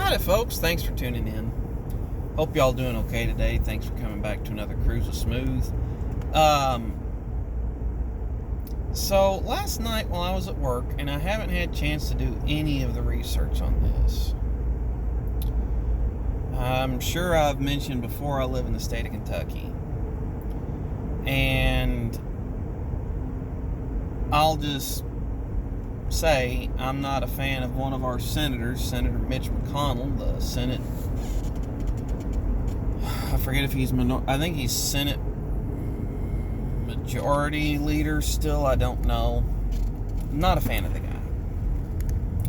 Howdy, folks. Thanks for tuning in. Hope y'all doing okay today. Thanks for coming back to another Cruise of Smooth. So last night while I was at work, and I haven't had a chance to do any of the research on this. I'm sure I've mentioned before I live in the state of Kentucky. And I'll just say I'm not a fan of one of our senators, Senator Mitch McConnell, the Senate. I forget if he's I think he's Senate Majority Leader still. I don't know. Not a fan of the guy.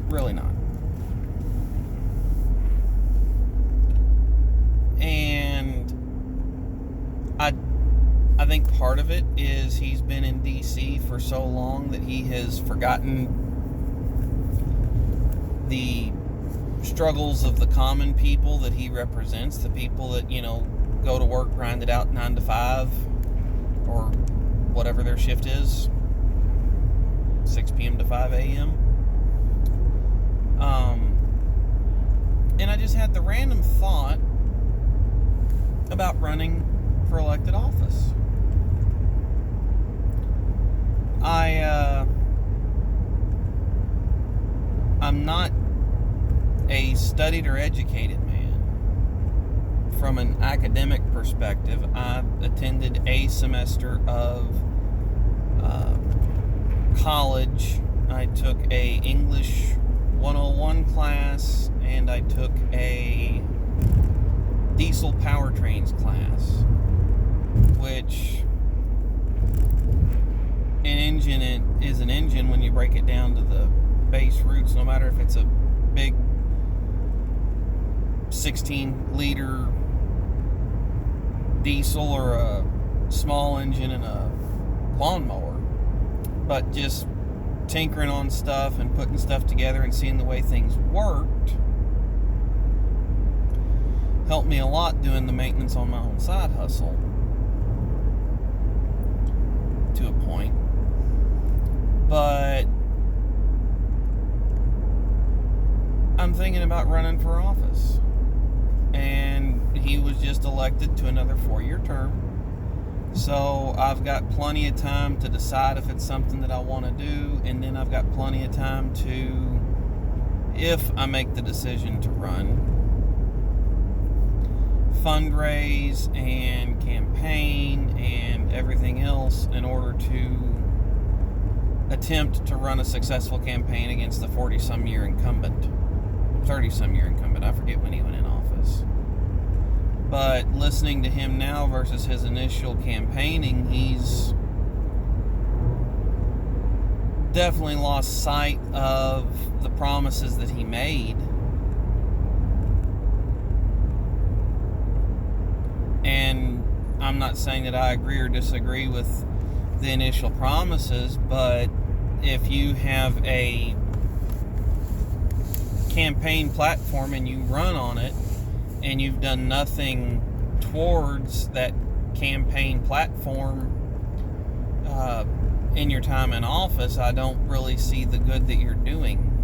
Really not. And I think part of it is he's been in D.C. for so long that he has forgotten the struggles of the common people that he represents, the people that, go to work, grind it out 9 to 5, or whatever their shift is, 6 p.m. to 5 a.m. And I just had the random thought about running for elected office. I'm not a studied or educated man. From an academic perspective, I attended a semester of college. I took a English 101 class, and I took a diesel powertrains class, which an engine is an engine when you break it down to the base roots, no matter if it's a big 16-liter diesel or a small engine in a lawnmower. But just tinkering on stuff and putting stuff together and seeing the way things worked helped me a lot doing the maintenance on my own side hustle, to a point. But I'm thinking about running for office, and he was just elected to another 4-year term, so I've got plenty of time to decide if it's something that I want to do, and then I've got plenty of time to, if I make the decision to run, fundraise and campaign and everything else in order to attempt to run a successful campaign against the 30-some year incumbent, I forget when he went in office. But listening to him now versus his initial campaigning, he's definitely lost sight of the promises that he made. And I'm not saying that I agree or disagree with the initial promises, but if you have a campaign platform and you run on it and you've done nothing towards that campaign platform in your time in office, I don't really see the good that you're doing.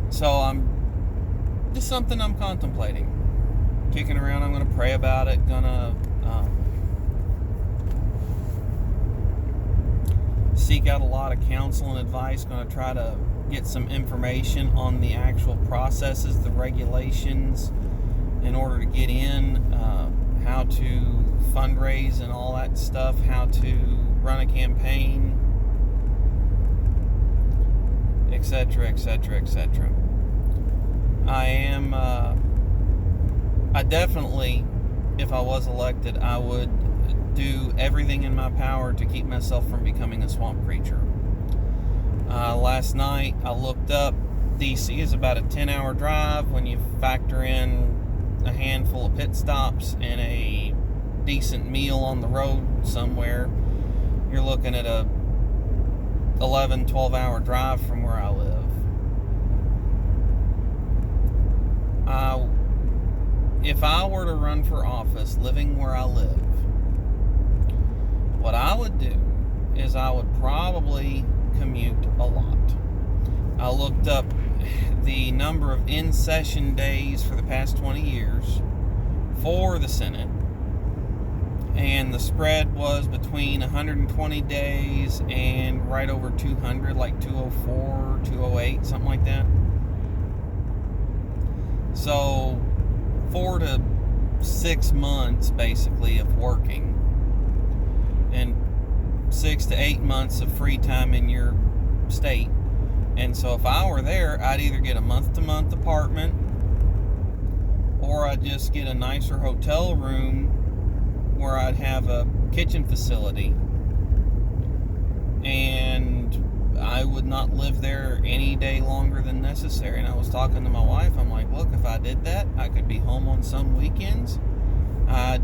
So I'm just something I'm contemplating, kicking around. I'm going to pray about it, gonna seek out a lot of counsel and advice, going to try to get some information on the actual processes, the regulations in order to get in, how to fundraise and all that stuff, how to run a campaign, etc., etc., etc. I definitely, if I was elected, I would do everything in my power to keep myself from becoming a swamp creature. Last night, I looked up, D.C. is about a 10-hour drive when you factor in a handful of pit stops and a decent meal on the road somewhere. You're looking at a 11, 12-hour drive from where I live. If I were to run for office living where I live, what I I would do is I would probably commute a lot. I looked up the number of in-session days for the past 20 years for the Senate, and the spread was between 120 days and right over 200, like 204, 208, something like that. So 4 to 6 months basically of working, and 6 to 8 months of free time in your state. And so if I were there, I'd either get a month-to-month apartment, or I'd just get a nicer hotel room where I'd have a kitchen facility, and I would not live there any day longer than necessary. And I was talking to my wife, I'm like, look, if I did that, I could be home on some weekends. I'd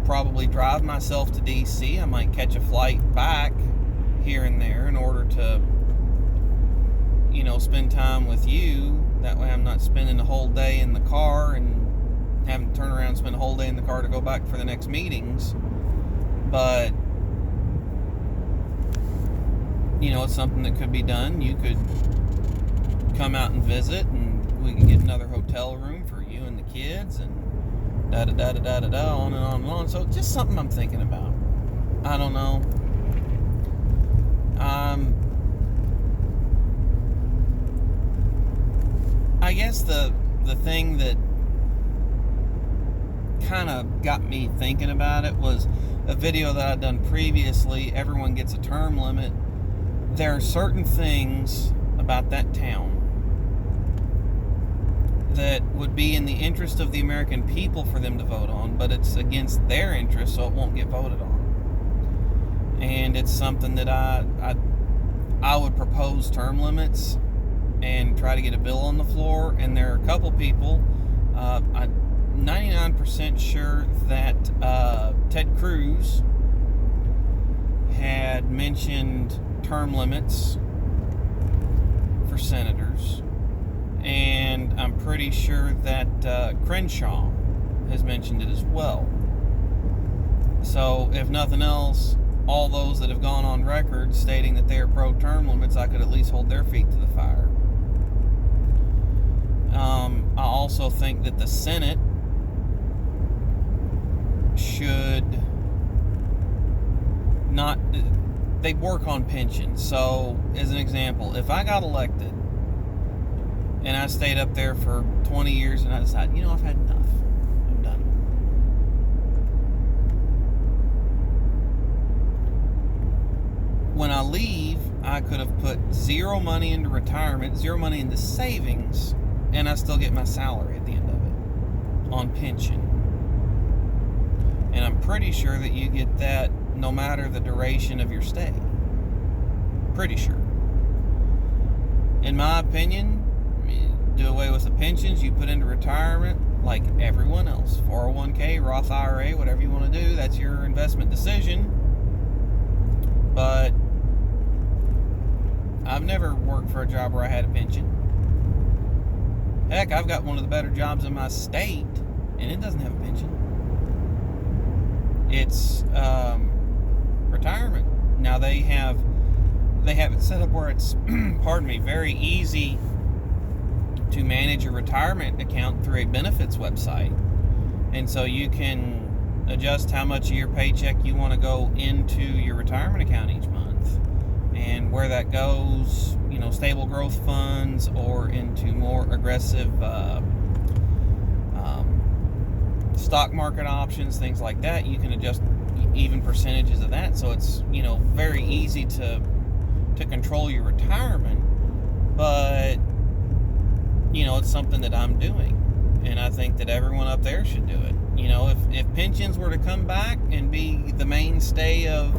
probably drive myself to DC. I might catch a flight back here and there in order to, spend time with you. That way I'm not spending the whole day in the car and having to turn around and spend the whole day in the car to go back for the next meetings. But, it's something that could be done. You could come out and visit, and we could get another hotel room for you and the kids, and da-da-da-da-da-da-da, on and on and on. So just something I'm thinking about. I don't know. I guess the thing that kind of got me thinking about it was a video that I'd done previously. Everyone gets a term limit. There are certain things about that town that would be in the interest of the American people for them to vote on, but it's against their interest, so it won't get voted on. And it's something that I would propose term limits and try to get a bill on the floor. And there are a couple people, I'm 99% sure that Ted Cruz had mentioned term limits for senators, and I'm pretty sure that Crenshaw has mentioned it as well. So if nothing else, all those that have gone on record stating that they are pro-term limits, I could at least hold their feet to the fire. I also think that the Senate should not, they work on pensions. So as an example, if I got elected and I stayed up there for 20 years and I decided, I've had enough, I'm done, when I leave, I could have put zero money into retirement, zero money into savings, and I still get my salary at the end of it on pension. And I'm pretty sure that you get that no matter the duration of your stay. Pretty sure. In my opinion, do away with the pensions, you put into retirement like everyone else. 401k, Roth IRA, whatever you want to do, that's your investment decision. But I've never worked for a job where I had a pension. Heck, I've got one of the better jobs in my state, and it doesn't have a pension. It's retirement. Now they have it set up where it's very easy to manage a retirement account through a benefits website. And so you can adjust how much of your paycheck you want to go into your retirement account each month, and where that goes, stable growth funds or into more aggressive stock market options, things like that. You can adjust even percentages of that, so it's very easy to control your retirement. But it's something that I'm doing, and I think that everyone up there should do it. If pensions were to come back and be the mainstay of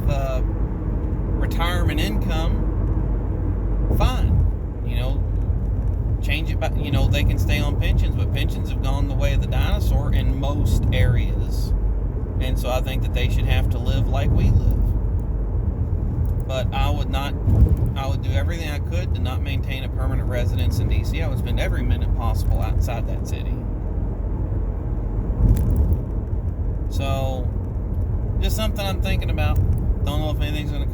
retirement income, fine. Change it back. They can stay on pensions, but pensions have gone the way of the dinosaur in most areas. And so I think that they should have to live like we live. But I would do everything I could to not maintain a permanent residence in DC. I would spend every minute possible outside that city. So, just something I'm thinking about. Don't know if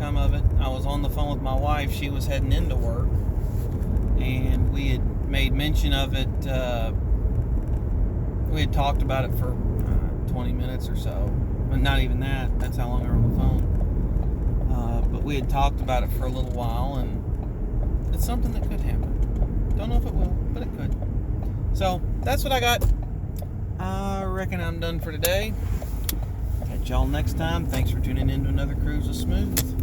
come of it. I was on the phone with my wife. She was heading into work, and we had made mention of it. We had talked about it for 20 minutes or so. But not even that. That's how long we were on the phone. But we had talked about it for a little while, and it's something that could happen. Don't know if it will, but it could. So, that's what I got. I reckon I'm done for today. Catch y'all next time. Thanks for tuning in to another Cruise of Smooth.